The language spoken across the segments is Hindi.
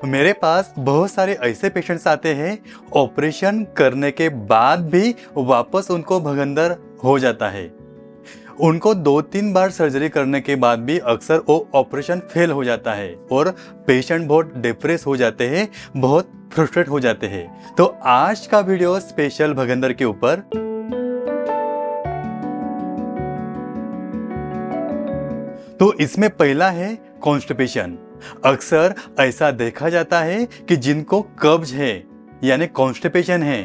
मेरे पास बहुत सारे ऐसे पेशेंट्स आते हैं, ऑपरेशन करने के बाद भी वापस उनको भगंदर हो जाता है। उनको 2-3 बार सर्जरी करने के बाद भी अक्सर वो ऑपरेशन फेल हो जाता है और पेशेंट बहुत डिप्रेस हो जाते हैं, बहुत फ्रस्ट्रेट हो जाते हैं। तो आज का वीडियो स्पेशल भगंदर के ऊपर। तो इसमें पहला है कॉन्स्टिपेशन। अक्सर ऐसा देखा जाता है कि जिनको कब्ज है यानी कॉन्स्टिपेशन है,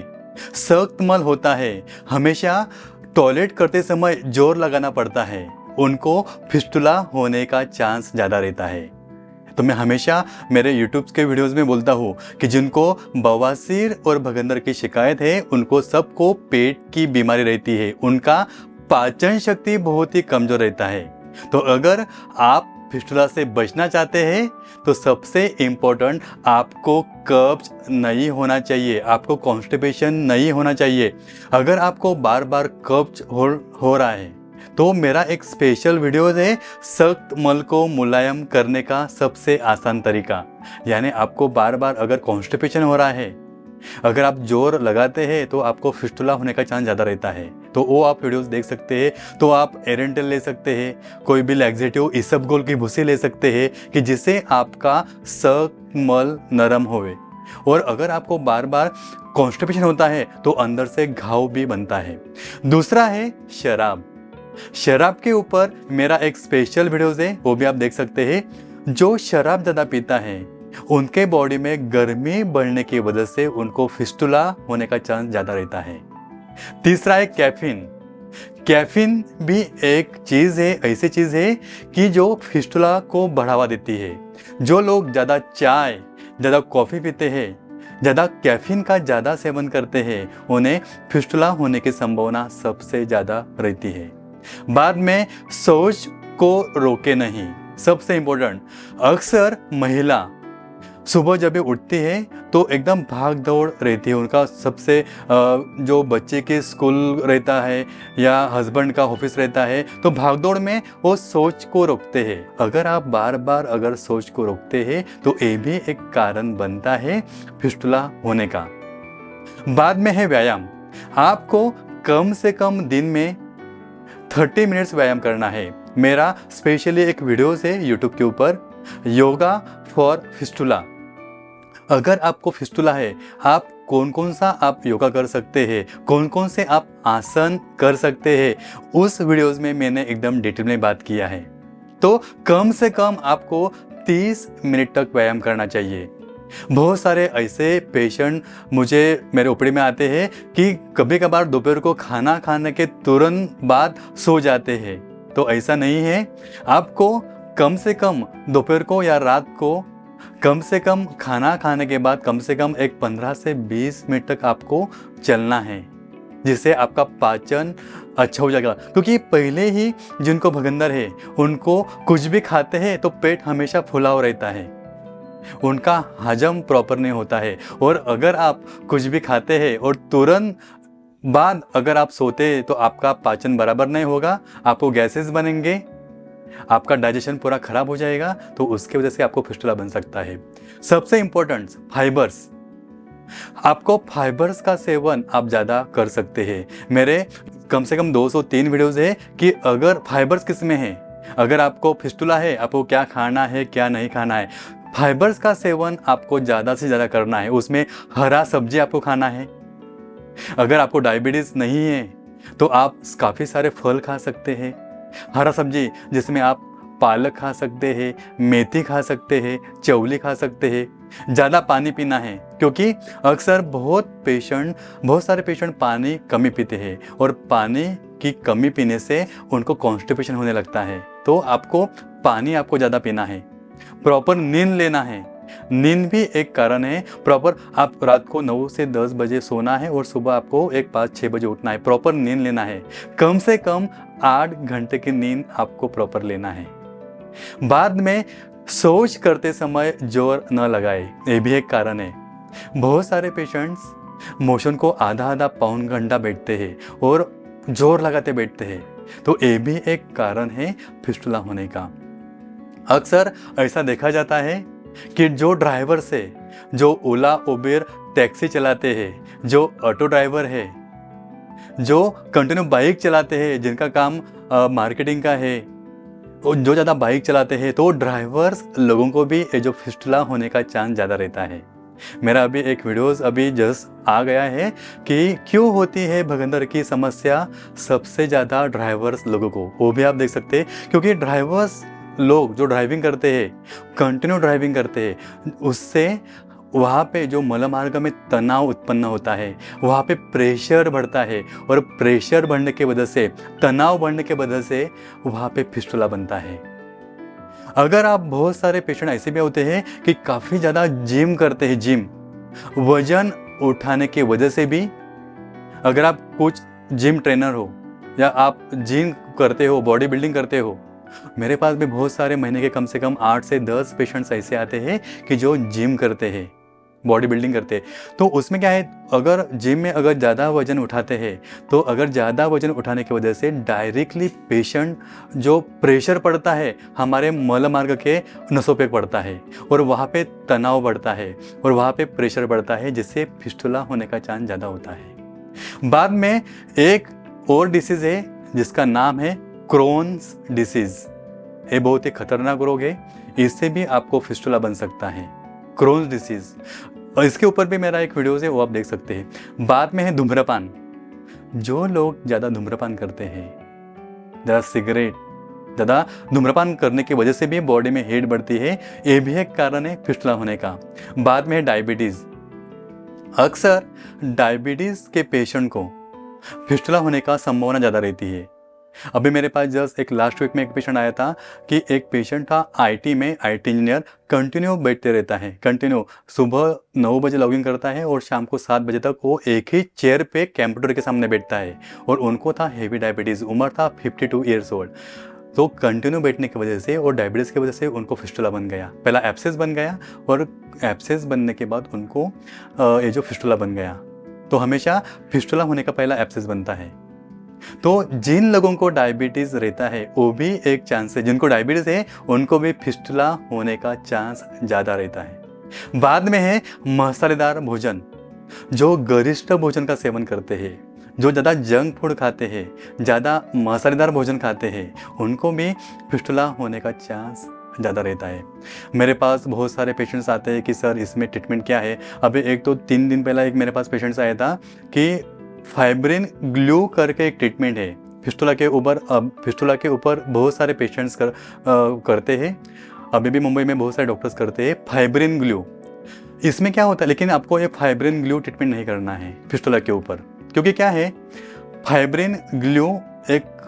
सख्त मल होता है, हमेशा टॉयलेट करते समय जोर लगाना पड़ता है, उनको फिस्टुला होने का चांस ज़्यादा रहता है। तो मैं हमेशा मेरे यूट्यूब के वीडियोस में बोलता हूँ कि जिनको बवासीर और भगंदर की शिकायत है, उनको सबको पेट की बीमारी रहती है, उनका पाचन शक्ति बहुत ही कमज़ोर रहता है। तो अगर आप फिस्टुला से बचना चाहते हैं तो सबसे इम्पोर्टेंट आपको कब्ज नहीं होना चाहिए, आपको कॉन्स्टिपेशन नहीं होना चाहिए। अगर आपको बार बार कब्ज हो रहा है तो मेरा एक स्पेशल वीडियो है सख्त मल को मुलायम करने का सबसे आसान तरीका। यानी आपको बार बार अगर कॉन्स्टिपेशन हो रहा है, अगर आप जोर लगाते हैं तो आपको फिस्टुला होने का चांस ज़्यादा रहता है, तो वो आप वीडियोस देख सकते हैं। तो आप एरेंटेल ले सकते हैं, कोई भी लैक्सेटिव इसबगोल की भूसी ले सकते हैं कि जिससे आपका सख्त मल नरम होवे। और अगर आपको बार बार कॉन्स्टिपेशन होता है तो अंदर से घाव भी बनता है। दूसरा है शराब। शराब के ऊपर मेरा एक स्पेशल वीडियोस है, वो भी आप देख सकते हैं। जो शराब ज़्यादा पीता है उनके बॉडी में गर्मी बढ़ने की वजह से उनको फिस्टुला होने का चांस ज़्यादा रहता है। तीसरा है कैफीन। कैफीन भी एक चीज़ है, ऐसी चीज़ है कि जो फिस्टुला को बढ़ावा देती है। जो लोग ज़्यादा चाय, ज़्यादा कॉफ़ी पीते हैं, ज़्यादा कैफीन का ज़्यादा सेवन करते हैं, उन्हें फिस्टुला होने की संभावना सबसे ज़्यादा रहती है। बाद में शौच को रोके नहीं, सबसे इम्पोर्टेंट। अक्सर महिला सुबह जब भी उठती है तो एकदम भाग दौड़ रहती है, उनका सबसे जो बच्चे के स्कूल रहता है या हस्बैंड का ऑफिस रहता है, तो भाग दौड़ में वो सोच को रोकते हैं। अगर आप बार बार अगर सोच को रोकते हैं तो ये भी एक कारण बनता है फिस्टुला होने का। बाद में है व्यायाम। आपको कम से कम दिन में 30 मिनट्स व्यायाम करना है। मेरा स्पेशली एक वीडियोस है यूट्यूब के ऊपर, योगा फॉर फिस्टुला। अगर आपको फिस्टुला है, आप कौन कौन सा आप योगा कर सकते हैं, कौन कौन से आप आसन कर सकते हैं, उस वीडियोस में मैंने एकदम डिटेल में बात किया है। तो कम से कम आपको 30 मिनट तक व्यायाम करना चाहिए। बहुत सारे ऐसे पेशेंट मुझे मेरे ओपीडी में आते हैं कि कभी कभार दोपहर को खाना खाने के तुरंत बाद सो जाते हैं। तो ऐसा नहीं है, आपको कम से कम दोपहर को या रात को कम से कम खाना खाने के बाद कम से कम एक 15 से 20 मिनट तक आपको चलना है, जिससे आपका पाचन अच्छा हो जाएगा। क्योंकि पहले ही जिनको भगंदर है उनको कुछ भी खाते हैं तो पेट हमेशा फूला हुआ रहता है, उनका हजम प्रॉपर नहीं होता है। और अगर आप कुछ भी खाते हैं और तुरंत बाद अगर आप सोते हैं तो आपका पाचन बराबर नहीं होगा, आपको गैसेस बनेंगे, आपका डाइजेशन पूरा खराब हो जाएगा, तो उसकी वजह से आपको फिस्टुला बन सकता है। सबसे इंपॉर्टेंट फाइबर्स। आपको फाइबर्स का सेवन आप ज़्यादा कर सकते हैं। मेरे कम से कम 203 वीडियोस है कि अगर फाइबर्स किस में है, अगर आपको फिस्टुला है आपको क्या खाना है क्या नहीं खाना है। फाइबर्स का सेवन आपको ज़्यादा से ज़्यादा करना है। उसमें हरा सब्जी आपको खाना है। अगर आपको डायबिटीज़ नहीं है तो आप काफ़ी सारे फल खा सकते हैं, हरा सब्जी जिसमें आप पालक खा सकते हैं, मेथी खा सकते हैं, चौली खा सकते हैं। ज़्यादा पानी पीना है, क्योंकि अक्सर बहुत सारे पेशेंट पानी कमी पीते हैं और पानी की कमी पीने से उनको कॉन्स्टिपेशन होने लगता है। तो आपको पानी आपको ज़्यादा पीना है, प्रॉपर नींद लेना है। नींद भी एक कारण है। प्रॉपर आप रात को 9 से 10 बजे सोना है और सुबह आपको 5-6 बजे उठना है। प्रॉपर नींद लेना है, कम से कम 8 घंटे की नींद आपको प्रॉपर लेना है। बाद में शौच करते समय जोर न लगाए, ये भी एक कारण है। बहुत सारे पेशेंट्स मोशन को आधा आधा पौन घंटा बैठते हैं और जोर लगाते बैठते हैं, तो ये भी एक कारण है फिस्टुला होने का। अक्सर ऐसा देखा जाता है कि जो ड्राइवर से, जो ओला उबेर टैक्सी चलाते हैं, जो ऑटो ड्राइवर है, जो कंटिन्यू बाइक चलाते हैं, जिनका काम मार्केटिंग का है, और जो ज़्यादा बाइक चलाते हैं, तो ड्राइवर्स लोगों को भी ये जो फिस्टुला होने का चांस ज़्यादा रहता है। मेरा अभी एक वीडियोस अभी जस्ट आ गया है कि क्यों होती है भगंदर की समस्या सबसे ज़्यादा ड्राइवर्स लोगों को, वो भी आप देख सकते हैं। क्योंकि ड्राइवर्स लोग जो ड्राइविंग करते हैं, कंटिन्यू ड्राइविंग करते हैं, उससे वहाँ पे जो मलमार्ग में तनाव उत्पन्न होता है, वहाँ पे प्रेशर बढ़ता है, और प्रेशर बढ़ने की वजह से, तनाव बढ़ने की वजह से वहाँ पे फिस्टुला बनता है। अगर आप बहुत सारे पेशेंट ऐसे भी होते हैं कि काफ़ी ज़्यादा जिम करते हैं, जिम वजन उठाने की वजह से भी, अगर आप कुछ जिम ट्रेनर हो या आप जिम करते हो, बॉडी बिल्डिंग करते हो, मेरे पास भी बहुत सारे महीने के कम से कम 8 से 10 पेशेंट्स ऐसे आते हैं कि जो जिम करते हैं, बॉडी बिल्डिंग करते हैं। तो उसमें क्या है, अगर जिम में अगर ज़्यादा वजन उठाते हैं, तो अगर ज़्यादा वजन उठाने की वजह से डायरेक्टली पेशेंट जो प्रेशर पड़ता है हमारे मल मार्ग के नसों पे पड़ता है, और वहाँ पे तनाव बढ़ता है, और वहाँ पे प्रेशर बढ़ता है, जिससे फिस्टुला होने का चांस ज़्यादा होता है। बाद में एक और डिसीज़ है जिसका नाम है क्रोन्स डिसीज़। ये बहुत ही खतरनाक रोग है, इससे भी आपको फिस्टुला बन सकता है, क्रोन्स डिसीज़। और इसके ऊपर भी मेरा एक वीडियो है, वो आप देख सकते हैं। बाद में है धूम्रपान। जो लोग ज़्यादा धूम्रपान करते हैं, ज़्यादा सिगरेट, ज़्यादा धूम्रपान करने की वजह से भी बॉडी में हीट बढ़ती है, ये भी एक कारण है फिस्टुला होने का। बाद में है डायबिटीज़। अक्सर डायबिटीज़ के पेशेंट को फिस्टुला होने का संभावना ज़्यादा रहती है। अभी मेरे पास जस्ट एक लास्ट वीक में एक पेशेंट आया था कि एक पेशेंट था आईटी में, आईटी इंजीनियर, कंटिन्यू बैठते रहता है, कंटिन्यू सुबह 9 बजे लॉगिन करता है और शाम को 7 बजे तक वो एक ही चेयर पे कंप्यूटर के सामने बैठता है, और उनको था हेवी डायबिटीज़, उम्र था 52 ईयर्स ओल्ड। तो कंटिन्यू बैठने की वजह से और डायबिटीज़ की वजह से उनको फिस्टुला बन गया। पहला एब्सेस बन गया, और एब्सेस बनने के बाद उनको ये जो फिस्टुला बन गया। तो हमेशा फिस्टुला होने का पहला एब्सेस बनता है। तो जिन लोगों को डायबिटीज़ रहता है, वो भी एक चांस है, जिनको डायबिटीज़ है उनको भी फिस्टुला होने का चांस ज़्यादा रहता है। बाद में है मसालेदार भोजन। जो गरिष्ठ भोजन का सेवन करते हैं, जो ज़्यादा जंक फूड खाते हैं, ज़्यादा मसालेदार भोजन खाते हैं, उनको भी फिस्टुला होने का चांस ज़्यादा रहता है। मेरे पास बहुत सारे पेशेंट्स आते हैं कि सर इसमें ट्रीटमेंट क्या है। अभी एक तो 3 दिन पहला एक मेरे पास पेशेंट्स आया था कि फाइब्रिन ग्लू करके एक ट्रीटमेंट है फिस्टुला के ऊपर। अब फिस्टुला के ऊपर बहुत सारे पेशेंट्स करते हैं, अभी भी मुंबई में बहुत सारे डॉक्टर्स करते हैं फैब्रिन ग्लू। इसमें क्या होता है, लेकिन आपको ये फैब्रिन ग्लू ट्रीटमेंट नहीं करना है फिस्टुला के ऊपर, क्योंकि क्या है, फैब्रिन ग्लू एक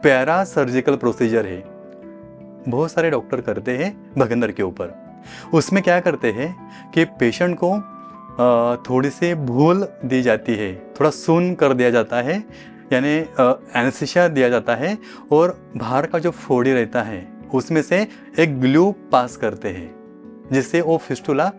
पैरा सर्जिकल प्रोसीजर है, बहुत सारे डॉक्टर करते हैं भगंदर के ऊपर। उसमें क्या करते हैं कि पेशेंट को थोड़ी सी भूल दी जाती है, थोड़ा सुन कर दिया जाता है, यानी एनेस्थीसिया दिया जाता है, और बाहर का जो फोड़ी रहता है उसमें से एक ग्लू पास करते हैं, जिससे वो फिस्टुला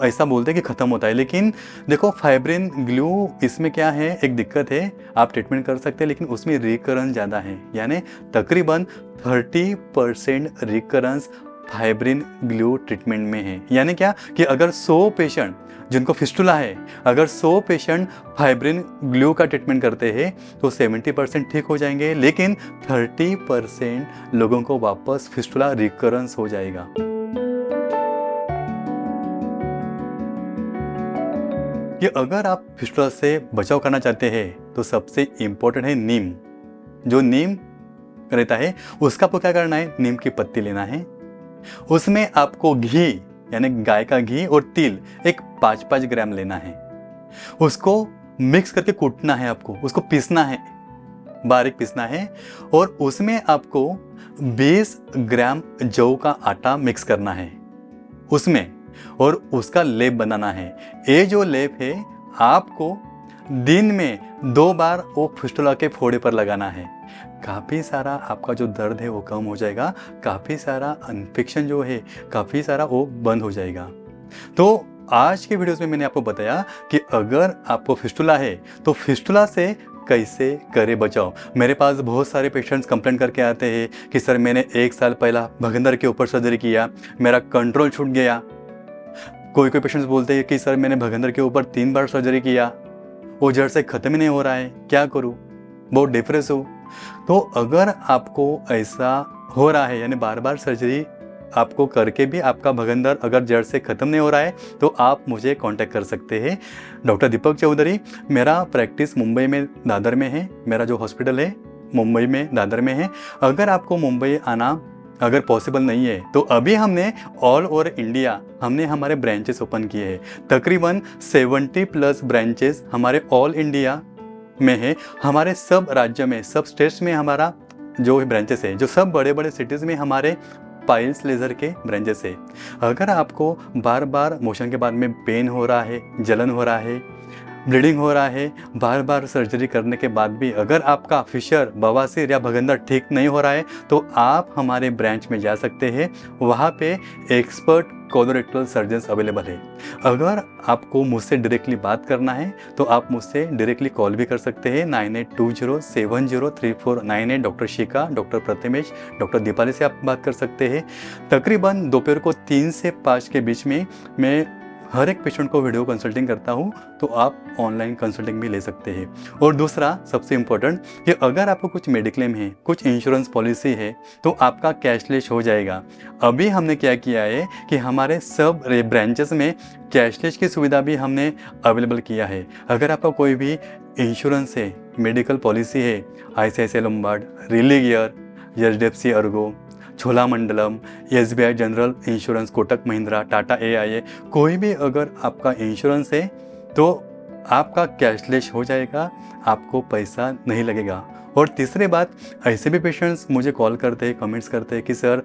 ऐसा बोलते हैं कि ख़त्म होता है। लेकिन देखो फैब्रिन ग्लू, इसमें क्या है, एक दिक्कत है, आप ट्रीटमेंट कर सकते हैं लेकिन उसमें रिकरेंस ज़्यादा है, यानी तकरीबन 30% रिकरेंस फैब्रिन ग्लू ट्रीटमेंट में है। यानी क्या कि अगर 100 पेशेंट जिनको फिस्टुला है, अगर 100 पेशेंट फैब्रिन ग्लू का ट्रीटमेंट करते हैं तो 70% ठीक हो जाएंगे, लेकिन 30% लोगों को वापस फिस्टुला रिकरेंस हो जाएगा। कि अगर आप फिस्टुला से बचाव करना चाहते हैं तो सबसे इम्पोर्टेंट है नीम। जो नीम रहता है उसका आपको क्या करना है, नीम की पत्ती लेना है, उसमें आपको घी यानी गाय का घी और तिल एक 5-5 ग्राम लेना है, उसको मिक्स करके कूटना है, आपको उसको पीसना है, बारीक पीसना है, और उसमें आपको 20 ग्राम जौ का आटा मिक्स करना है उसमें, और उसका लेप बनाना है। ये जो लेप है आपको दिन में 2 बार वो फिस्टुला के फोड़े पर लगाना है। काफ़ी सारा आपका जो दर्द है वो कम हो जाएगा, काफ़ी सारा इन्फेक्शन जो है काफ़ी सारा वो बंद हो जाएगा। तो आज के वीडियोस में मैंने आपको बताया कि अगर आपको फिस्टुला है तो फिस्टुला से कैसे करे बचाव। मेरे पास बहुत सारे पेशेंट्स कंप्लेंट करके आते हैं कि सर मैंने 1 साल पहला भगंदर के ऊपर सर्जरी किया, मेरा कंट्रोल छूट गया। कोई कोई पेशेंट्स बोलते हैं कि सर मैंने भगंदर के ऊपर 3 बार सर्जरी किया, वो जड़ से ख़त्म ही नहीं हो रहा है, क्या करूँ, बहुत डिप्रेस हूँ। तो अगर आपको ऐसा हो रहा है, यानी बार बार सर्जरी आपको करके भी आपका भगंदर अगर जड़ से ख़त्म नहीं हो रहा है, तो आप मुझे कांटेक्ट कर सकते हैं। डॉक्टर दीपक चौधरी, मेरा प्रैक्टिस मुंबई में दादर में है, मेरा जो हॉस्पिटल है मुंबई में दादर में है। अगर आपको मुंबई आना अगर पॉसिबल नहीं है तो अभी हमने ऑल ओवर इंडिया हमने हमारे ब्रांचेस ओपन किए हैं। तकरीबन 70+ ब्रांचेस हमारे ऑल इंडिया में है। हमारे सब राज्य में, सब स्टेट्स में हमारा जो ब्रांचेस है, जो सब बड़े बड़े सिटीज़ में हमारे पाइल्स लेज़र के ब्रांचेस है। अगर आपको बार बार मोशन के बाद में पेन हो रहा है, जलन हो रहा है, ब्लीडिंग हो रहा है, बार बार सर्जरी करने के बाद भी अगर आपका फिशर, बवासीर या भगंदर ठीक नहीं हो रहा है, तो आप हमारे ब्रांच में जा सकते हैं। वहाँ पे एक्सपर्ट कोलोरेक्टल सर्जन्स अवेलेबल है। अगर आपको मुझसे डायरेक्टली बात करना है तो आप मुझसे डायरेक्टली कॉल भी कर सकते हैं 9820703498। डॉक्टर शिखा, डॉक्टर प्रतिमेश, डॉक्टर दीपाली से आप बात कर सकते हैं। तकरीबन दोपहर को 3 से 5 के बीच में मैं हर एक पेशेंट को वीडियो कंसल्टिंग करता हूँ, तो आप ऑनलाइन कंसल्टिंग भी ले सकते हैं। और दूसरा सबसे इम्पोर्टेंट कि अगर आपको कुछ मेडिक्लेम है, कुछ इंश्योरेंस पॉलिसी है, तो आपका कैशलेस हो जाएगा। अभी हमने क्या किया है कि हमारे सब ब्रांचेस में कैशलेस की सुविधा भी हमने अवेलेबल किया है। अगर आपका कोई भी इंश्योरेंस है, मेडिकल पॉलिसी है, ICICI Lombard, Religare, HDFC Ergo, Cholamandalam, SBI general insurance, Kotak Mahindra, Tata AIA, कोई भी अगर आपका इंश्योरेंस है तो आपका कैशलेस हो जाएगा, आपको पैसा नहीं लगेगा। और तीसरी बात, ऐसे भी पेशेंट्स मुझे कॉल करते हैं, कमेंट्स करते हैं कि सर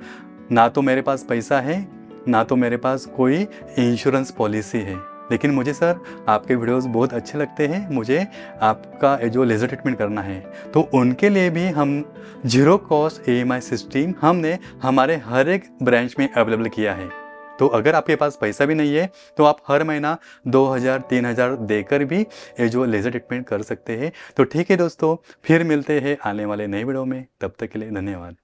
ना तो मेरे पास पैसा है, ना तो मेरे पास कोई इंश्योरेंस पॉलिसी है, लेकिन मुझे सर आपके वीडियोस बहुत अच्छे लगते हैं, मुझे आपका जो लेज़र ट्रीटमेंट करना है। तो उनके लिए भी हम 0 कॉस्ट EMI सिस्टम हमने हमारे हर एक ब्रांच में अवेलेबल किया है। तो अगर आपके पास पैसा भी नहीं है तो आप हर महीना 2000-3000 देकर भी ये जो लेज़र ट्रीटमेंट कर सकते हैं। तो ठीक है दोस्तों, फिर मिलते हैं आने वाले नए वीडियो में। तब तक के लिए धन्यवाद।